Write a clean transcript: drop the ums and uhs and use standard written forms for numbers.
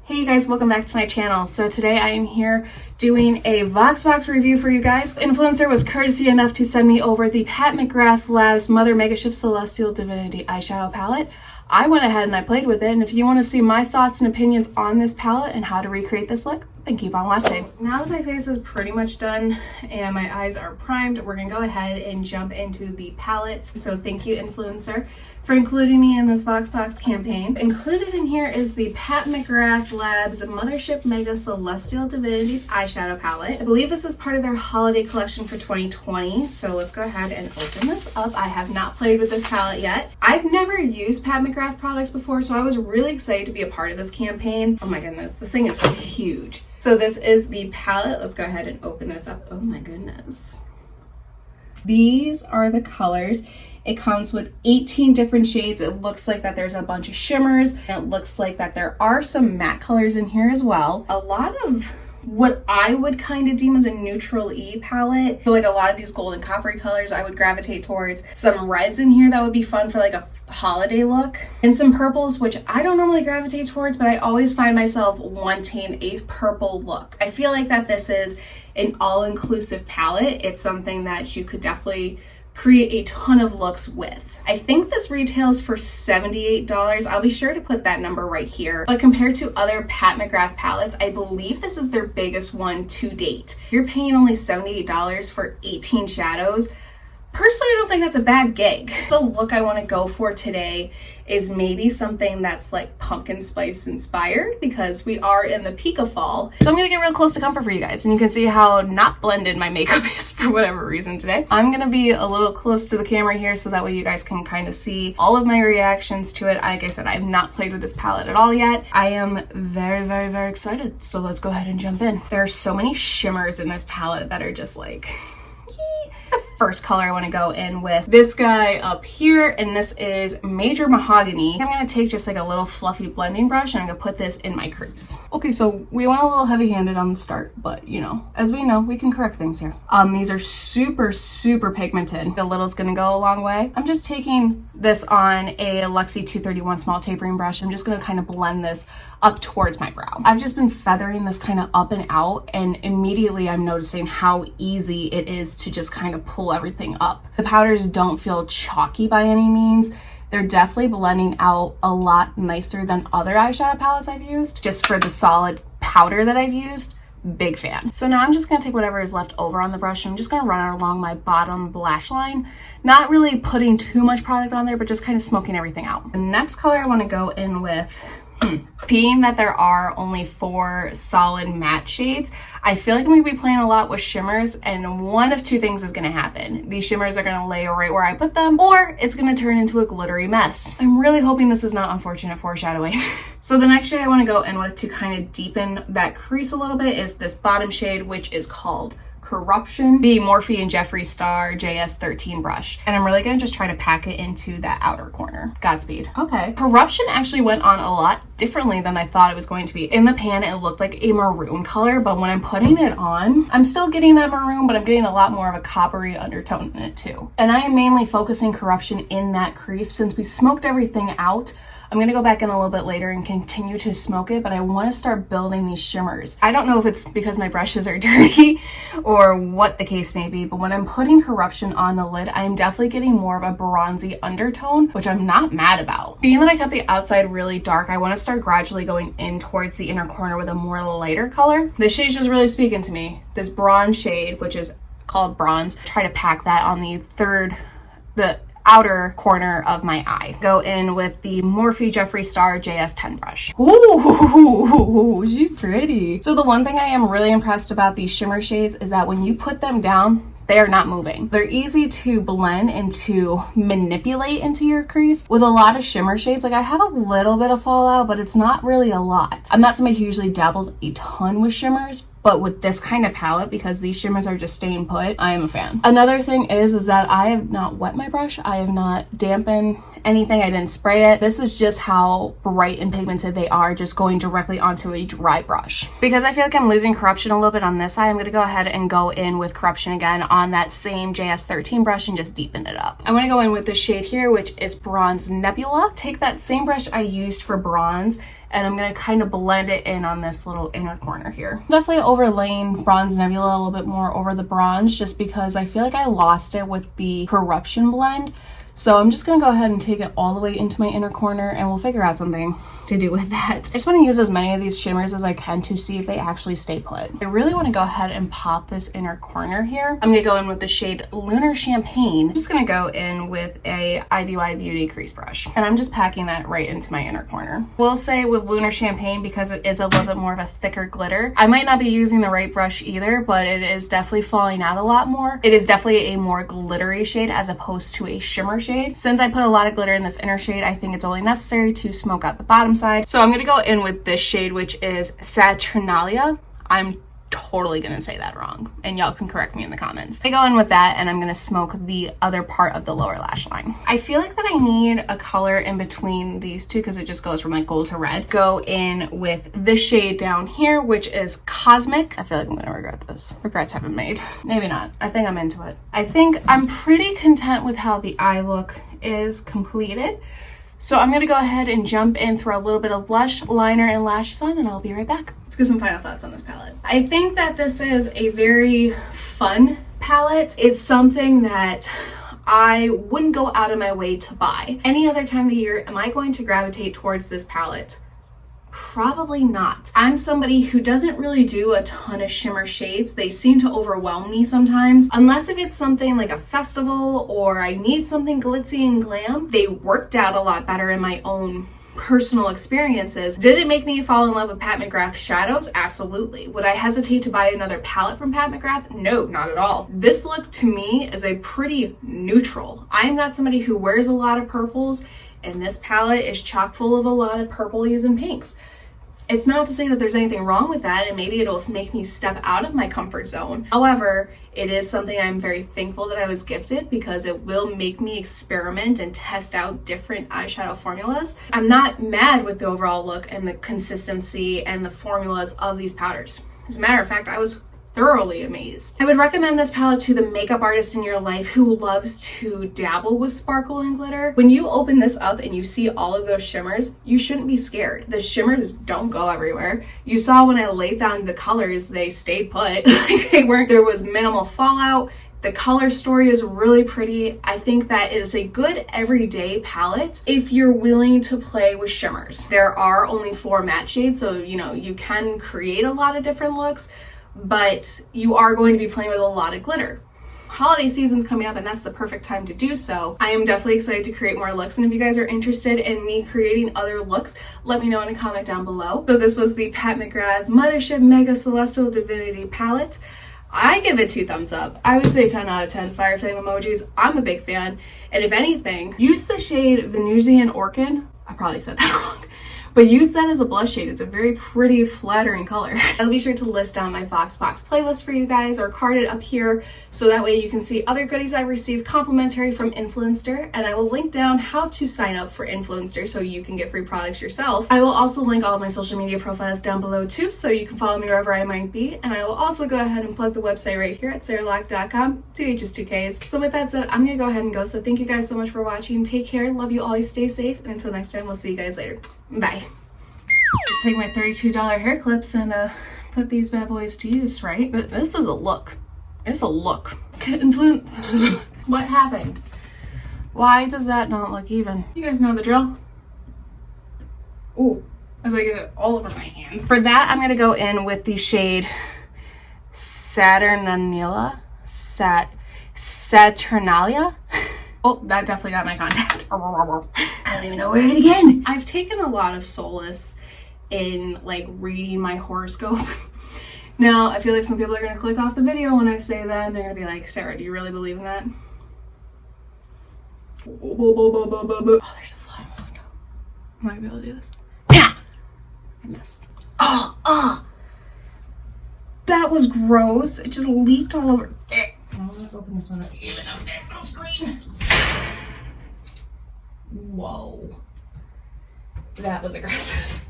Hey you guys, welcome back to my channel. So today I am here doing a VoxBox review for you guys. Influencer was courtesy enough to send me over the Pat McGrath Labs Mother Mega Shift Celestial Divinity eyeshadow palette. I went ahead and I played with it, and if you want to see my thoughts and opinions on this palette and how to recreate this look, then keep on watching. Now that my face is pretty much done and my eyes are primed, we're gonna go ahead and jump into the palette. So thank you, Influencer, for including me in this VoxBox campaign. Included in here is the Pat McGrath Labs Mothership Mega Celestial Divinity eyeshadow palette. I believe this is part of their holiday collection for 2020, so let's go ahead and open this up. I have not played with this palette yet. I've never used Pat McGrath products before, so I was really excited to be a part of this campaign. Oh my goodness, this thing is huge. So this is the palette. Let's go ahead and open this up. Oh my goodness. These are the colors. It comes with 18 different shades. It looks like that there's a bunch of shimmers, and it looks like that there are some matte colors in here as well. A lot of what I would kind of deem as a neutral E palette. So like a lot of these golden coppery colors I would gravitate towards. Some reds in here that would be fun for like a holiday look. And some purples, which I don't normally gravitate towards, but I always find myself wanting a purple look. I feel like that this is an all-inclusive palette. It's something that you could definitely create a ton of looks with. I think this retails for $78. I'll be sure to put that number right here. But compared to other Pat McGrath palettes, I believe this is their biggest one to date. You're paying only $78 for 18 shadows. Personally, I don't think that's a bad gig. The look I want to go for today is maybe something that's like pumpkin spice inspired, because we are in the peak of fall. So I'm going to get real close to comfort for you guys, and you can see how not blended my makeup is for whatever reason today. I'm going to be a little close to the camera here so that way you guys can kind of see all of my reactions to it. Like I said, I've not played with this palette at all yet. I am very excited. So let's go ahead and jump in. There are so many shimmers in this palette that are just like... First color I want to go in with this guy up here, and this is Major Mahogany. I'm going to take just like a little fluffy blending brush and I'm going to put this in my crease. Okay, so we went a little heavy-handed on the start, but you know, as we know, we can correct things here. These are super pigmented. The little's going to go a long way. I'm just taking this on a Luxie 231 small tapering brush. I'm just going to kind of blend this up towards my brow. I've just been feathering this kind of up and out, and immediately I'm noticing how easy it is to just kind of pull everything up. The powders don't feel chalky by any means. They're definitely blending out a lot nicer than other eyeshadow palettes I've used. Just for the solid powder that I've used, big fan. So now I'm just gonna take whatever is left over on the brush and I'm just gonna run it along my bottom lash line. Not really putting too much product on there, but just kind of smoking everything out. The next color I wanna go in with, being that there are only 4 solid matte shades, I feel like I'm going to be playing a lot with shimmers, and one of two things is going to happen. These shimmers are going to lay right where I put them, or it's going to turn into a glittery mess. I'm really hoping this is not unfortunate foreshadowing. So the next shade I want to go in with to kind of deepen that crease a little bit is this bottom shade, which is called Corruption, the Morphe and Jeffree Star JS13 brush. And I'm really gonna just try to pack it into that outer corner. Godspeed. Okay. Corruption actually went on a lot differently than I thought it was going to be. In the pan, it looked like a maroon color, but when I'm putting it on, I'm still getting that maroon, but I'm getting a lot more of a coppery undertone in it too. And I am mainly focusing Corruption in that crease. Since we smoked everything out, I'm gonna go back in a little bit later and continue to smoke it, but I wanna start building these shimmers. I don't know if it's because my brushes are dirty or what the case may be, but when I'm putting Corruption on the lid, I am definitely getting more of a bronzy undertone, which I'm not mad about. Being that I kept the outside really dark, I wanna start gradually going in towards the inner corner with a more lighter color. This shade's just really speaking to me. This bronze shade, which is called Bronze, try to pack that on the outer corner of my eye. Go in with the Morphe Jeffree Star JS10 brush. Ooh, she's pretty. So the one thing I am really impressed about these shimmer shades is that when you put them down, they are not moving. They're easy to blend and to manipulate into your crease. With a lot of shimmer shades, like I have a little bit of fallout, but it's not really a lot. I'm not somebody who usually dabbles a ton with shimmers, but with this kind of palette, because these shimmers are just staying put, I am a fan. Another thing is that I have not wet my brush. I have not dampened anything. I didn't spray it. This is just how bright and pigmented they are, just going directly onto a dry brush. Because I feel like I'm losing Corruption a little bit on this side, I'm gonna go ahead and go in with Corruption again on that same JS13 brush and just deepen it up. I wanna go in with this shade here, which is Bronze Nebula. Take that same brush I used for bronze and I'm going to kind of blend it in on this little inner corner here. Definitely overlaying Bronze Nebula a little bit more over the bronze, just because I feel like I lost it with the Corruption blend. So I'm just going to go ahead and take it all the way into my inner corner, and we'll figure out something to do with that. I just want to use as many of these shimmers as I can to see if they actually stay put. I really want to go ahead and pop this inner corner here. I'm going to go in with the shade Lunar Champagne. I'm just going to go in with a IBY Beauty crease brush, and I'm just packing that right into my inner corner. We'll say with Lunar Champagne, because it is a little bit more of a thicker glitter, I might not be using the right brush either, but it is definitely falling out a lot more. It is definitely a more glittery shade as opposed to a shimmer shade. Since I put a lot of glitter in this inner shade, I think it's only necessary to smoke out the bottom side. So I'm going to go in with this shade, which is Saturnalia. I'm totally going to say that wrong, and y'all can correct me in the comments. I go in with that, and I'm going to smoke the other part of the lower lash line. I feel like that I need a color in between these two because it just goes from like gold to red. Go in with this shade down here, which is Cosmic. I feel like I'm going to regret this. Regrets haven't made. Maybe not. I think I'm into it. I think I'm pretty content with how the eye look is completed. So I'm going to go ahead and jump in, throw a little bit of blush, liner, and lashes on, and I'll be right back. Let's give some final thoughts on this palette. I think that this is a very fun palette. It's something that I wouldn't go out of my way to buy. Any other time of the year, am I going to gravitate towards this palette? Probably not. I'm somebody who doesn't really do a ton of shimmer shades. They seem to overwhelm me sometimes. Unless if it's something like a festival or I need something glitzy and glam, they worked out a lot better in my own personal experiences. Did it make me fall in love with Pat McGrath shadows? Absolutely. Would I hesitate to buy another palette from Pat McGrath? No, not at all. This look to me is a pretty neutral. I'm not somebody who wears a lot of purples, and this palette is chock full of a lot of purplies and pinks. It's not to say that there's anything wrong with that, and maybe it'll make me step out of my comfort zone. However, it is something I'm very thankful that I was gifted, because it will make me experiment and test out different eyeshadow formulas. I'm not mad with the overall look and the consistency and the formulas of these powders. As a matter of fact, I was thoroughly amazed. I would recommend this palette to the makeup artist in your life who loves to dabble with sparkle and glitter. When you open this up and you see all of those shimmers, you shouldn't be scared. The shimmers don't go everywhere. You saw when I laid down the colors, they stayed put. There was minimal fallout. The color story is really pretty. I think that it is a good everyday palette if you're willing to play with shimmers. There are only 4 matte shades, so you can create a lot of different looks, but you are going to be playing with a lot of glitter. Holiday season's coming up, and that's the perfect time to do so. I am definitely excited to create more looks, and if you guys are interested in me creating other looks, let me know in a comment down below. So this was the Pat McGrath MTHRSHP Mega Celestial Divinity palette. I give it 2 thumbs up. I would say 10 out of 10 fire flame emojis. I'm a big fan, and if anything, use the shade Venusian Orchid. I probably said that wrong. But use that as a blush shade. It's a very pretty, flattering color. I'll be sure to list down my VoxBox playlist for you guys, or card it up here, so that way you can see other goodies I've received complimentary from Influenster, and I will link down how to sign up for Influenster so you can get free products yourself. I will also link all of my social media profiles down below too, so you can follow me wherever I might be, and I will also go ahead and plug the website right here at sarahlock.com, 2 H's, 2 K's. So with that said, I'm gonna go ahead and go. So thank you guys so much for watching. Take care, love you, always stay safe, and until next time, we'll see you guys later. Bye. Let's take my $32 hair clips and put these bad boys to use, right? But this is a look. It's a look. What happened? Why does that not look even? You guys know the drill. Ooh, as I get it all over my hand. For that, I'm gonna go in with the shade Saturnalia. Saturnalia. Oh, that definitely got my contact. I don't even know where to begin. I've taken a lot of solace in like reading my horoscope. Now, I feel like some people are gonna click off the video when I say that, and they're gonna be like, Sarah, do you really believe in that? Oh, there's a fly in my window. Am I gonna be able to do this? Yeah! I missed. That was gross. It just leaked all over. I'm gonna open this window even though there's no screen. Whoa. That was aggressive.